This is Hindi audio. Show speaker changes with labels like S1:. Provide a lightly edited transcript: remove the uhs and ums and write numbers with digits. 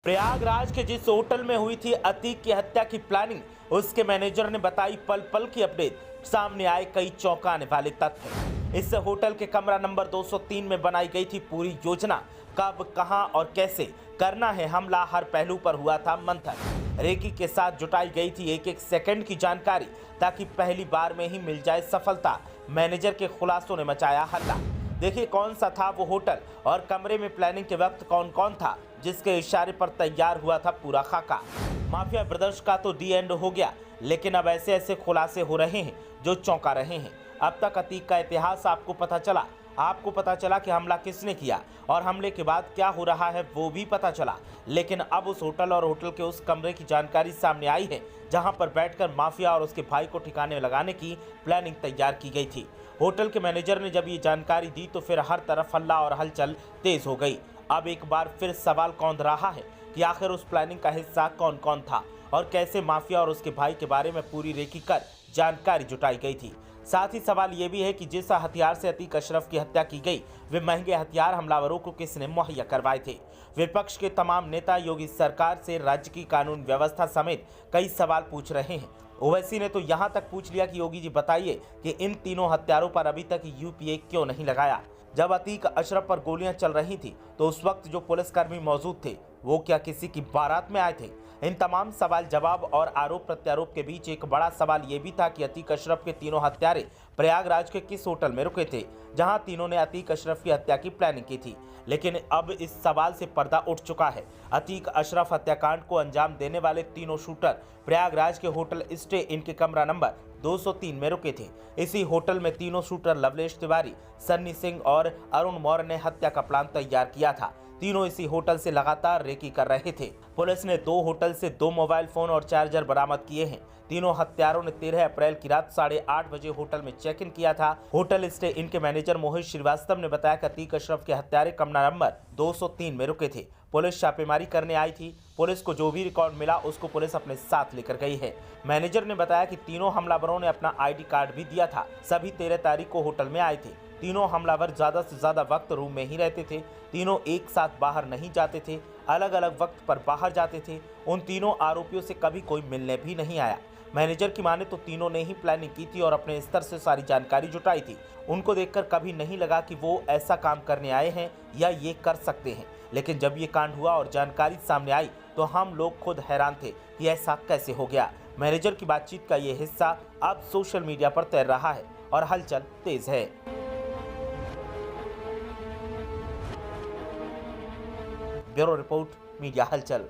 S1: प्रयागराज के जिस होटल में हुई थी अतीक की हत्या की प्लानिंग, उसके मैनेजर ने बताई पल पल की अपडेट। सामने आए कई चौंकाने वाले तथ्य। इस होटल के कमरा नंबर 203 में बनाई गई थी पूरी योजना। कब, कहां और कैसे करना है हमला, हर पहलू पर हुआ था मंथन। रेकी के साथ जुटाई गई थी एक एक सेकंड की जानकारी, ताकि पहली बार में ही मिल जाए सफलता। मैनेजर के खुलासों ने मचाया हल्ला। देखिए कौन सा था वो होटल और कमरे में प्लानिंग के वक्त कौन कौन था, जिसके इशारे पर तैयार हुआ था पूरा खाका। माफिया ब्रदर्स का तो डी एंड हो गया, लेकिन अब ऐसे ऐसे खुलासे हो रहे हैं जो चौंका रहे हैं। अब तक अतीक का इतिहास आपको पता चला कि हमला किसने किया और हमले के बाद क्या हो रहा है वो भी पता चला। लेकिन अब उस होटल और होटल के उस कमरे की जानकारी सामने आई है, जहां पर बैठकर माफिया और उसके भाई को ठिकाने लगाने की प्लानिंग तैयार की गई थी। होटल के मैनेजर ने जब ये जानकारी दी तो फिर हर तरफ हल्ला और हलचल तेज हो गई। अब एक बार फिर सवाल कौंध रहा है कि आखिर उस प्लानिंग का हिस्सा कौन कौन था और कैसे माफिया और उसके भाई के बारे में पूरी रेकी कर जानकारी जुटाई गई थी। साथ ही सवाल ये भी है कि जिस हथियार से अतीक अशरफ की हत्या की गई, वे महंगे हथियार हमलावरों को किसने मुहैया करवाए थे। विपक्ष के तमाम नेता योगी सरकार से राज्य की कानून व्यवस्था समेत कई सवाल पूछ रहे हैं। ओवैसी ने तो यहाँ तक पूछ लिया कि योगी जी बताइए कि इन तीनों हत्यारों पर अभी तक यूपीए क्यों नहीं लगाया। जब अतीक अशरफ पर गोलियां चल रही थी तो उस वक्त जो पुलिसकर्मी मौजूद थे वो क्या किसी की बारात में आए थे। इन तमाम सवाल जवाब और आरोप प्रत्यारोप के बीच एक बड़ा सवाल ये भी था कि अतीक अशरफ के तीनों हत्यारे प्रयागराज के किस होटल में रुके थे, जहां तीनों ने अतीक अशरफ की हत्या की प्लानिंग की थी। लेकिन अब इस सवाल से पर्दा उठ चुका है। अतीक अशरफ हत्याकांड को अंजाम देने वाले तीनों शूटर प्रयागराज के होटल स्टे इन के कमरा नंबर 203 में रुके थे। इसी होटल में तीनों शूटर लवलेश तिवारी, सन्नी सिंह और अरुण मौर्य ने हत्या का प्लान तैयार किया था। तीनों इसी होटल से लगातार रेकी कर रहे थे। पुलिस ने 2 होटल से 2 मोबाइल फोन और चार्जर बरामद किए हैं। तीनों हत्यारों ने 13 अप्रैल की रात 8:30 बजे होटल में चेक इन किया था। होटल स्टे इन के मैनेजर मोहित श्रीवास्तव ने बताया कि अतीक अशरफ के हत्यारे कमरा नंबर 203 में रुके थे। पुलिस छापेमारी करने आई थी। पुलिस को जो भी रिकॉर्ड मिला उसको पुलिस अपने साथ लेकर गई है। मैनेजर ने बताया कि तीनों हमलावरों ने अपना आईडी कार्ड भी दिया था। सभी 13 तारीख को होटल में आए थे। तीनों हमलावर ज्यादा से ज्यादा वक्त रूम में ही रहते थे। तीनों एक साथ बाहर नहीं जाते थे, अलग अलग वक्त पर बाहर जाते थे। उन तीनों आरोपियों से कभी कोई मिलने भी नहीं आया। मैनेजर की माने तो तीनों ने ही प्लानिंग की थी और अपने स्तर से सारी जानकारी जुटाई थी। उनको देखकर कभी नहीं लगा कि वो ऐसा काम करने आए हैं या ये कर सकते हैं। लेकिन जब ये कांड हुआ और जानकारी सामने आई तो हम लोग खुद हैरान थे कि ऐसा कैसे हो गया। मैनेजर की बातचीत का ये हिस्सा अब सोशल मीडिया पर तैर रहा है और हलचल तेज है। ब्यूरो रिपोर्ट, मीडिया हलचल।